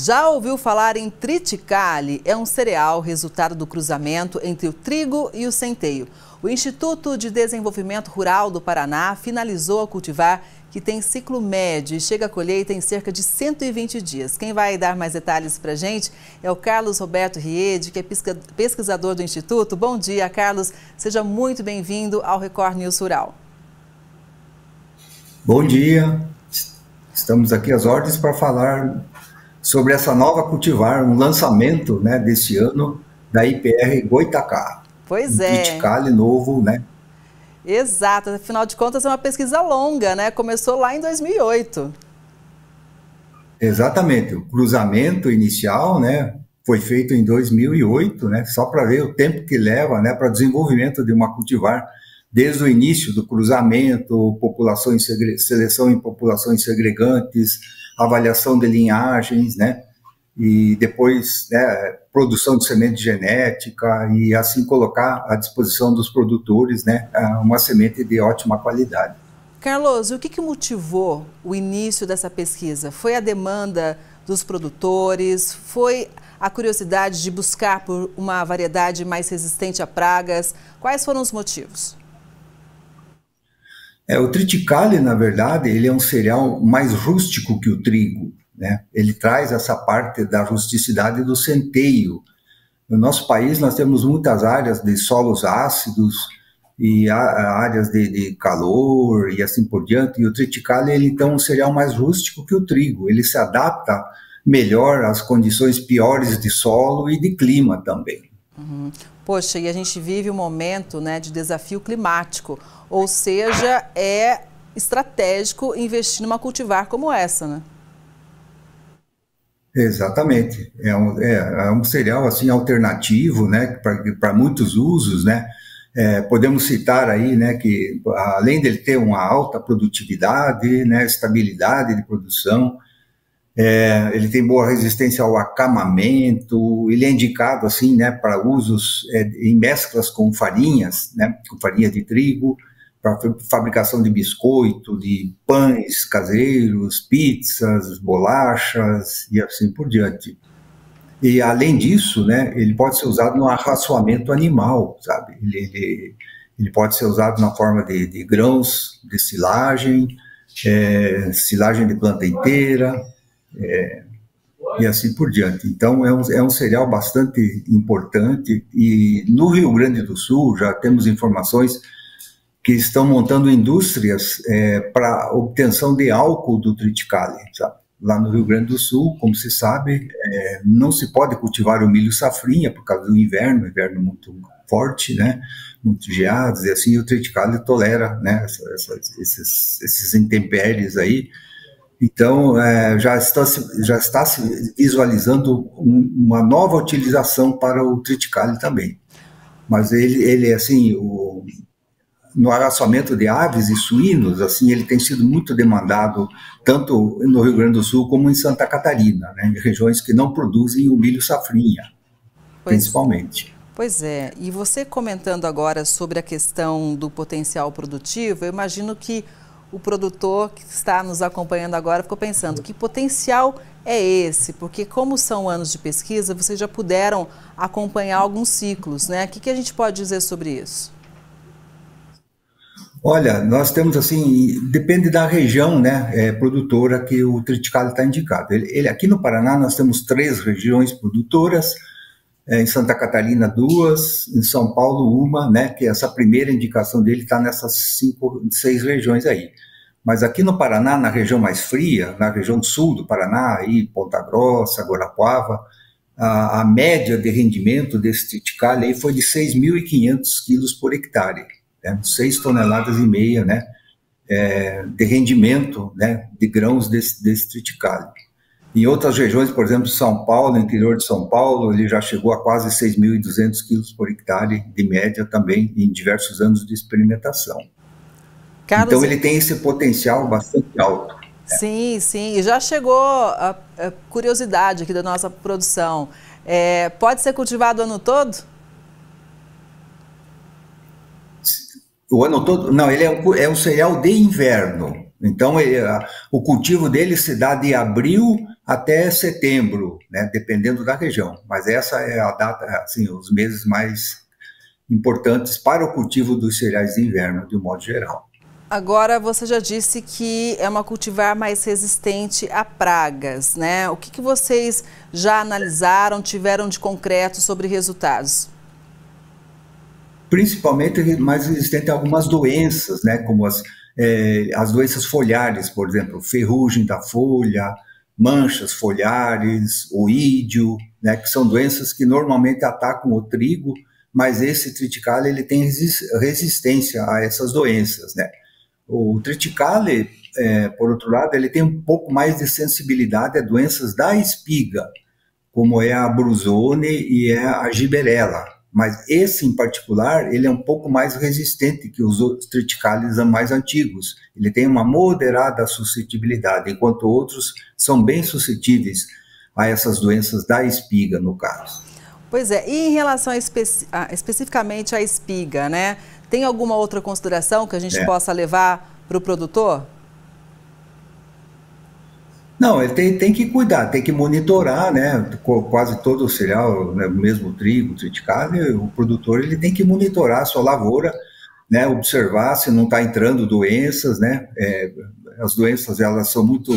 Já ouviu falar em triticale? É um cereal resultado do cruzamento entre o trigo e o centeio. O Instituto de Desenvolvimento Rural do Paraná finalizou a cultivar, que tem ciclo médio e chega à colheita em cerca de 120 dias. Quem vai dar mais detalhes para a gente é o Carlos Roberto Riede, que é pesquisador do Instituto. Bom dia, Carlos. Seja muito bem-vindo ao Record News Rural. Bom dia. Estamos aqui às ordens para falar sobre essa nova cultivar, um lançamento, né, desse ano da IPR Goitacá. Pois um é. triticale novo, né? Exato. Afinal de contas, é uma pesquisa longa, né? Começou lá em 2008. Exatamente. O cruzamento inicial, né, foi feito em 2008, né? Só para ver o tempo que leva, né, para o desenvolvimento de uma cultivar, desde o início do cruzamento, seleção em populações segregantes, avaliação de linhagens, né? E depois, né, produção de semente genética e assim colocar à disposição dos produtores, né, uma semente de ótima qualidade. Carlos, o que motivou o início dessa pesquisa? Foi a demanda dos produtores? Foi a curiosidade de buscar por uma variedade mais resistente a pragas? Quais foram os motivos? O triticale, na verdade, ele é um cereal mais rústico que o trigo, né? Ele traz essa parte da rusticidade do centeio. No nosso país, nós temos muitas áreas de solos ácidos e áreas de calor e assim por diante. E o triticale, ele então é um cereal mais rústico que o trigo. Ele se adapta melhor às condições piores de solo e de clima também. Poxa, e a gente vive um momento, né, de desafio climático, ou seja, é estratégico investir numa cultivar como essa, né? Exatamente. É um cereal assim alternativo, né, para muitos usos, né? Podemos citar aí, né, que além dele ter uma alta produtividade, né, estabilidade de produção, ele tem boa resistência ao acamamento, ele é indicado assim, né, para usos em mesclas com farinhas, né, com farinha de trigo, para fabricação de biscoito, de pães caseiros, pizzas, bolachas e assim por diante. E além disso, né, ele pode ser usado no arraçoamento animal, sabe? Ele pode ser usado na forma de grãos de silagem, silagem de planta inteira, e assim por diante. Então, é um cereal bastante importante e no Rio Grande do Sul já temos informações que estão montando indústrias para obtenção de álcool do triticale, sabe? Lá no Rio Grande do Sul, como se sabe, não se pode cultivar o milho safrinha por causa do inverno muito forte, né? Muito geados, e assim o triticale tolera, né, esses intempéries aí. Então, já está se visualizando uma nova utilização para o triticale também. Mas ele assim, no arraçoamento de aves e suínos, assim, ele tem sido muito demandado, tanto no Rio Grande do Sul como em Santa Catarina, né, em regiões que não produzem o milho safrinha, principalmente. Pois é, e você comentando agora sobre a questão do potencial produtivo, eu imagino que o produtor que está nos acompanhando agora ficou pensando, que potencial é esse? Porque como são anos de pesquisa, vocês já puderam acompanhar alguns ciclos, né? O que a gente pode dizer sobre isso? Olha, nós temos assim, depende da região, né, produtora que o triticale está indicado. Aqui no Paraná nós temos 3 regiões produtoras, em Santa Catarina 2, em São Paulo 1, né, que essa primeira indicação dele está nessas 6 regiões aí. Mas aqui no Paraná, na região mais fria, na região sul do Paraná, aí, Ponta Grossa, Guarapuava, a média de rendimento desse triticale aí foi de 6.500 quilos por hectare. 6,5 toneladas, né, de rendimento, né, de grãos desse triticale. Em outras regiões, por exemplo, São Paulo, interior de São Paulo, ele já chegou a quase 6.200 quilos por hectare de média também em diversos anos de experimentação. Carlos, então ele tem esse potencial bastante alto. Sim, sim, e já chegou a curiosidade aqui da nossa produção. Pode ser cultivado o ano todo? O ano todo? Não, ele é um cereal de inverno. Então, o cultivo dele se dá de abril até setembro, né, dependendo da região. Mas essa é a data, assim, os meses mais importantes para o cultivo dos cereais de inverno, de um modo geral. Agora, você já disse que é uma cultivar mais resistente a pragas, né? O que vocês já analisaram, tiveram de concreto sobre resultados? Principalmente mais resistente a algumas doenças, né, como as doenças foliares, por exemplo, ferrugem da folha, manchas foliares, oídio, né, que são doenças que normalmente atacam o trigo, mas esse triticale ele tem resistência a essas doenças, né. O triticale, por outro lado, ele tem um pouco mais de sensibilidade a doenças da espiga, como é a brusone e é a giberela. Mas esse em particular, ele é um pouco mais resistente que os outros triticales mais antigos. Ele tem uma moderada suscetibilidade, enquanto outros são bem suscetíveis a essas doenças da espiga, no caso. Pois é, e em relação especificamente à espiga, né? Tem alguma outra consideração que a gente possa levar para o produtor? Não, ele tem que cuidar, tem que monitorar, né? Quase todo o cereal, né, mesmo o trigo, o triticale, o produtor ele tem que monitorar a sua lavoura, né? Observar se não está entrando doenças, né? As doenças elas são muito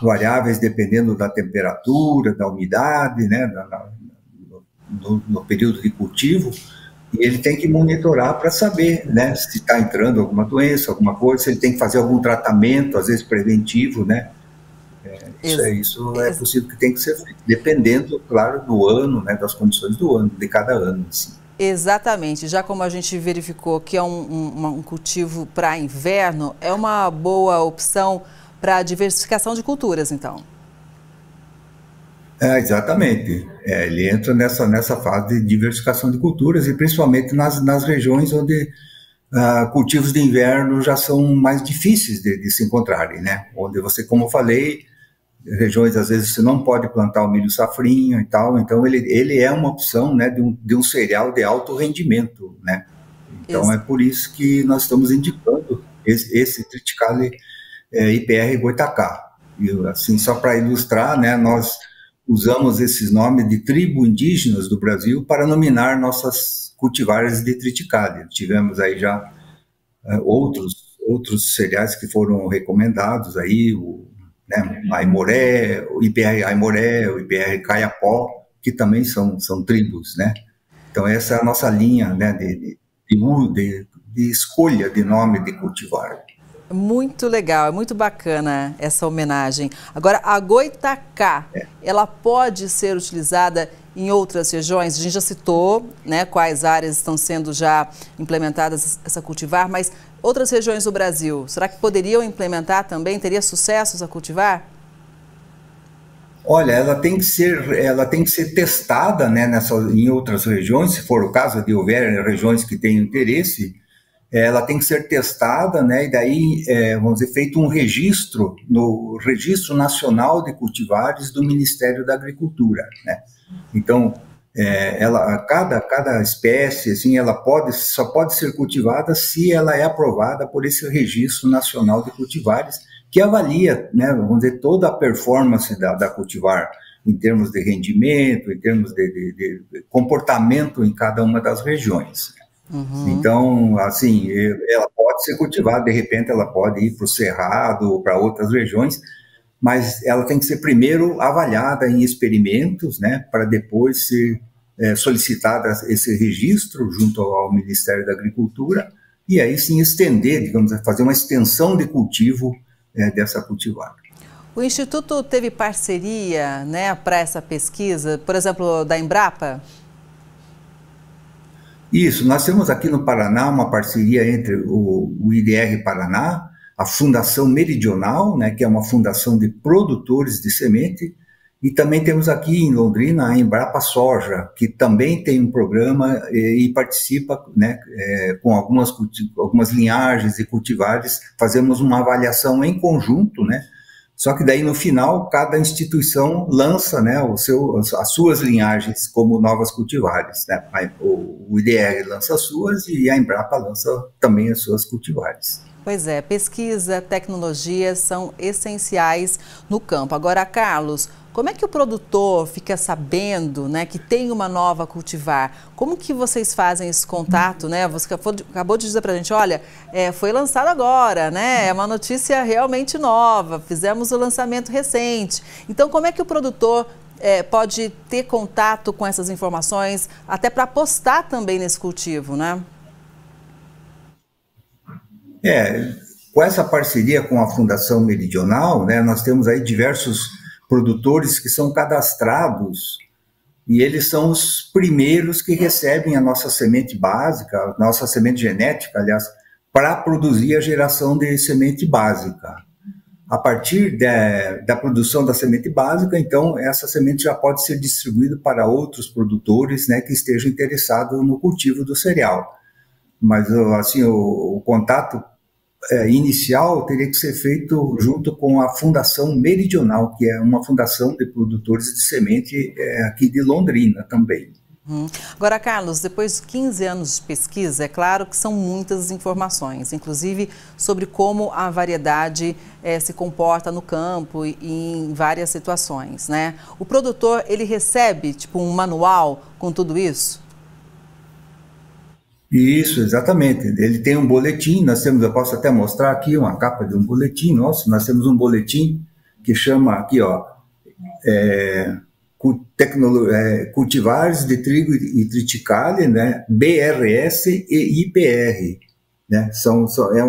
variáveis dependendo da temperatura, da umidade, né? No período de cultivo. E ele tem que monitorar para saber, né? Se está entrando alguma doença, alguma coisa, se ele tem que fazer algum tratamento, às vezes preventivo, né? Isso é possível que tem que ser feito, dependendo, claro, do ano, né, das condições do ano, de cada ano. Assim. Exatamente, já como a gente verificou que é um cultivo para inverno, é uma boa opção para diversificação de culturas, então. Exatamente, ele entra nessa fase de diversificação de culturas e principalmente nas regiões onde cultivos de inverno já são mais difíceis de se encontrarem, né, onde você, como eu falei, regiões, às vezes, você não pode plantar o milho safrinha e tal, então ele é uma opção, né, de um cereal de alto rendimento, né? Então é por isso que nós estamos indicando esse triticale IPR Goitacá. E assim, só para ilustrar, né, nós usamos esses nomes de tribo indígenas do Brasil para nominar nossas cultivares de triticale. Tivemos aí já outros cereais que foram recomendados aí, né, Aimoré, o IPR Aimoré, o IPR Caiapó, que também são tribos, né? Então essa é a nossa linha, né, de escolha de nome de cultivar. Muito legal, é muito bacana essa homenagem. Agora, a goitacá, ela pode ser utilizada em outras regiões? A gente já citou, né, quais áreas estão sendo já implementadas essa cultivar, mas outras regiões do Brasil, será que poderiam implementar também? Teria sucessos a cultivar? Olha, ela tem que ser testada, né, em outras regiões, se for o caso de houver regiões que tenham interesse, ela tem que ser testada, né, e daí, vamos dizer, feito um registro no Registro Nacional de Cultivares do Ministério da Agricultura, né. Então, cada espécie, assim, só pode ser cultivada se ela é aprovada por esse Registro Nacional de Cultivares, que avalia, né, vamos dizer, toda a performance da cultivar, em termos de rendimento, em termos de comportamento em cada uma das regiões. Uhum. Então, assim, ela pode ser cultivada, de repente ela pode ir para o Cerrado ou para outras regiões, mas ela tem que ser primeiro avaliada em experimentos, né, para depois ser solicitada esse registro junto ao Ministério da Agricultura e aí sim estender, digamos, fazer uma extensão de cultivo dessa cultivar. O Instituto teve parceria, né, para essa pesquisa, por exemplo, da Embrapa? Isso, nós temos aqui no Paraná uma parceria entre o IDR Paraná, a Fundação Meridional, né, que é uma fundação de produtores de semente, e também temos aqui em Londrina a Embrapa Soja, que também tem um programa e participa, né, com algumas linhagens e cultivares, fazemos uma avaliação em conjunto, né, só que daí no final cada instituição lança, né, as suas linhagens como novas cultivares, né, o IDR lança as suas e a Embrapa lança também as suas cultivares. Pois é, pesquisa, tecnologia são essenciais no campo. Agora, Carlos, Como é que o produtor fica sabendo, né, que tem uma nova cultivar? Como que vocês fazem esse contato, né? Você acabou de dizer para a gente, olha, foi lançado agora, né? É uma notícia realmente nova, fizemos o lançamento recente. Então, como é que o produtor pode ter contato com essas informações, até para apostar também nesse cultivo, né? Com essa parceria com a Fundação Meridional, né, nós temos aí diversos produtores que são cadastrados e eles são os primeiros que recebem a nossa semente básica, a nossa semente genética, aliás, para produzir a geração de semente básica. A partir da produção da semente básica, então, essa semente já pode ser distribuída para outros produtores, né, que estejam interessados no cultivo do cereal. Mas, assim, o contato inicial teria que ser feito junto com a Fundação Meridional, que é uma fundação de produtores de semente aqui de Londrina também. Agora, Carlos, depois de 15 anos de pesquisa, é claro que são muitas informações, inclusive sobre como a variedade se comporta no campo e em várias situações, né? O produtor, ele recebe, tipo, um manual com tudo isso? Isso, exatamente. Ele tem um boletim, eu posso até mostrar aqui uma capa de um boletim nosso, nós temos um boletim que chama aqui, ó, cultivares de trigo e triticale, né, BRS e IPR, né,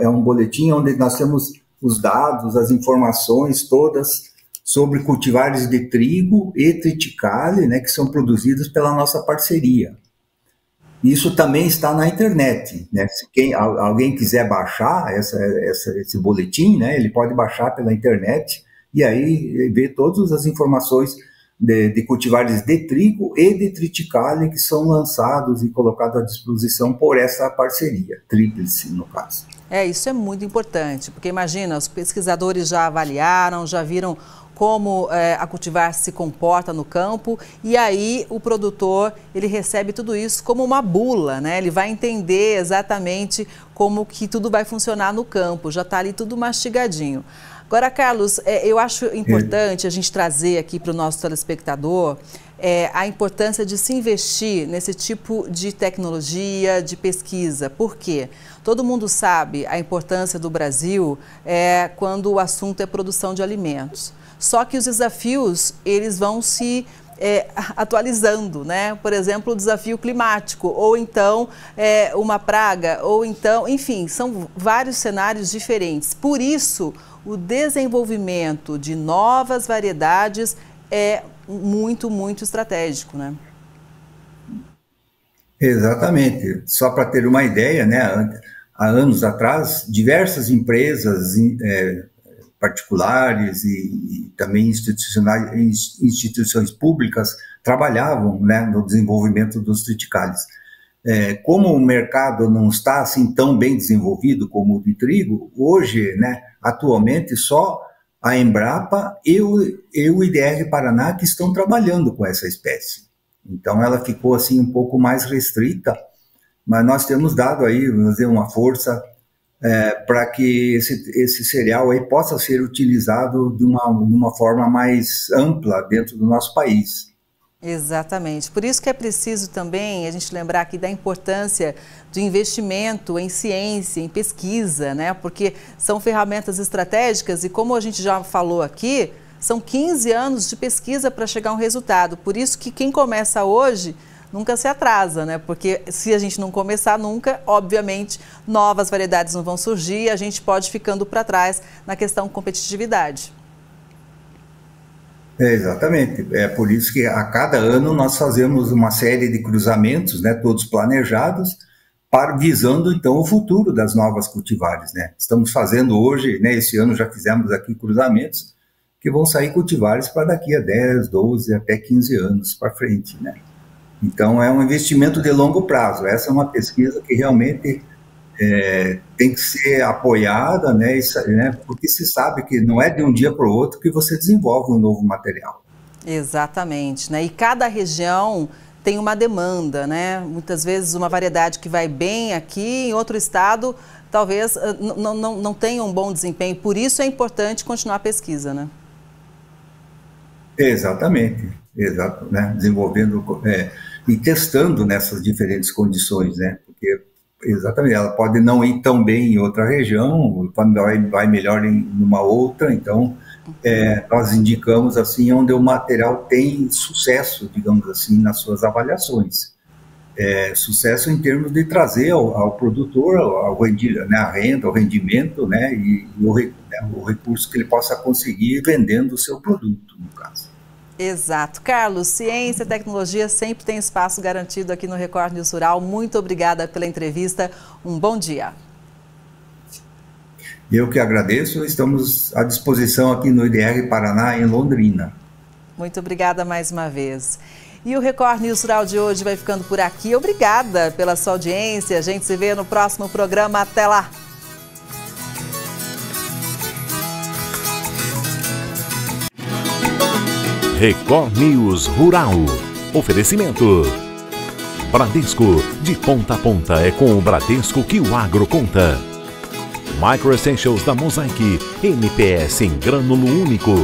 é um boletim onde nós temos os dados, as informações todas sobre cultivares de trigo e triticale, né, que são produzidos pela nossa parceria. Isso também está na internet, né? Se alguém quiser baixar esse boletim, né, ele pode baixar pela internet e aí ver todas as informações de cultivares de trigo e de triticale que são lançados e colocados à disposição por essa parceria, tríplice no caso. Isso é muito importante, porque imagina, os pesquisadores já avaliaram, já viram como a cultivar se comporta no campo, e aí o produtor, ele recebe tudo isso como uma bula, né? Ele vai entender exatamente como que tudo vai funcionar no campo, já está ali tudo mastigadinho. Agora, Carlos, eu acho importante a gente trazer aqui para o nosso telespectador a importância de se investir nesse tipo de tecnologia, de pesquisa. Por quê? Todo mundo sabe a importância do Brasil quando o assunto é produção de alimentos. Só que os desafios, eles vão se atualizando, né? Por exemplo, o desafio climático, ou então uma praga, ou então, enfim, são vários cenários diferentes. Por isso, o desenvolvimento de novas variedades é muito, muito estratégico, né? Exatamente. Só para ter uma ideia, né? Há anos atrás, diversas empresas particulares e também instituições públicas trabalhavam, né, no desenvolvimento dos triticales. Como o mercado não está assim tão bem desenvolvido como o de trigo, hoje, né, atualmente só a Embrapa e o IDR Paraná que estão trabalhando com essa espécie. Então ela ficou assim um pouco mais restrita, mas nós temos dado aí, vamos dizer, uma força para que esse cereal aí possa ser utilizado de uma forma mais ampla dentro do nosso país. Exatamente. Por isso que é preciso também a gente lembrar aqui da importância do investimento em ciência, em pesquisa, né? Porque são ferramentas estratégicas e, como a gente já falou aqui, são 15 anos de pesquisa para chegar a um resultado. Por isso que quem começa hoje nunca se atrasa, né? Porque se a gente não começar nunca, obviamente, novas variedades não vão surgir e a gente pode ir ficando para trás na questão competitividade. Exatamente. É por isso que a cada ano nós fazemos uma série de cruzamentos, né, todos planejados, visando então o futuro das novas cultivares, né? Estamos fazendo hoje, né, esse ano já fizemos aqui cruzamentos que vão sair cultivares para daqui a 10, 12, até 15 anos para frente, né? Então é um investimento de longo prazo. Essa é uma pesquisa que realmente tem que ser apoiada, né, porque se sabe que não é de um dia para o outro que você desenvolve um novo material. Exatamente, né? E cada região tem uma demanda, né? Muitas vezes uma variedade que vai bem aqui, em outro estado, talvez não tenha um bom desempenho. Por isso é importante continuar a pesquisa, né? Exatamente, exato, né? Desenvolvendo e testando nessas diferentes condições, né? Porque exatamente, ela pode não ir tão bem em outra região, vai melhor em uma outra, então nós indicamos assim onde o material tem sucesso, digamos assim, nas suas avaliações. Sucesso em termos de trazer ao produtor a renda, o rendimento, né, e o recurso que ele possa conseguir vendendo o seu produto, no caso. Exato. Carlos, ciência e tecnologia sempre tem espaço garantido aqui no Record News Rural. Muito obrigada pela entrevista. Um bom dia. Eu que agradeço. Estamos à disposição aqui no IDR Paraná, em Londrina. Muito obrigada mais uma vez. E o Record News Rural de hoje vai ficando por aqui. Obrigada pela sua audiência. A gente se vê no próximo programa. Até lá! Record News Rural. Oferecimento. Bradesco. De ponta a ponta é com o Bradesco que o agro conta. Micro Essentials da Mosaic. NPS em grânulo único.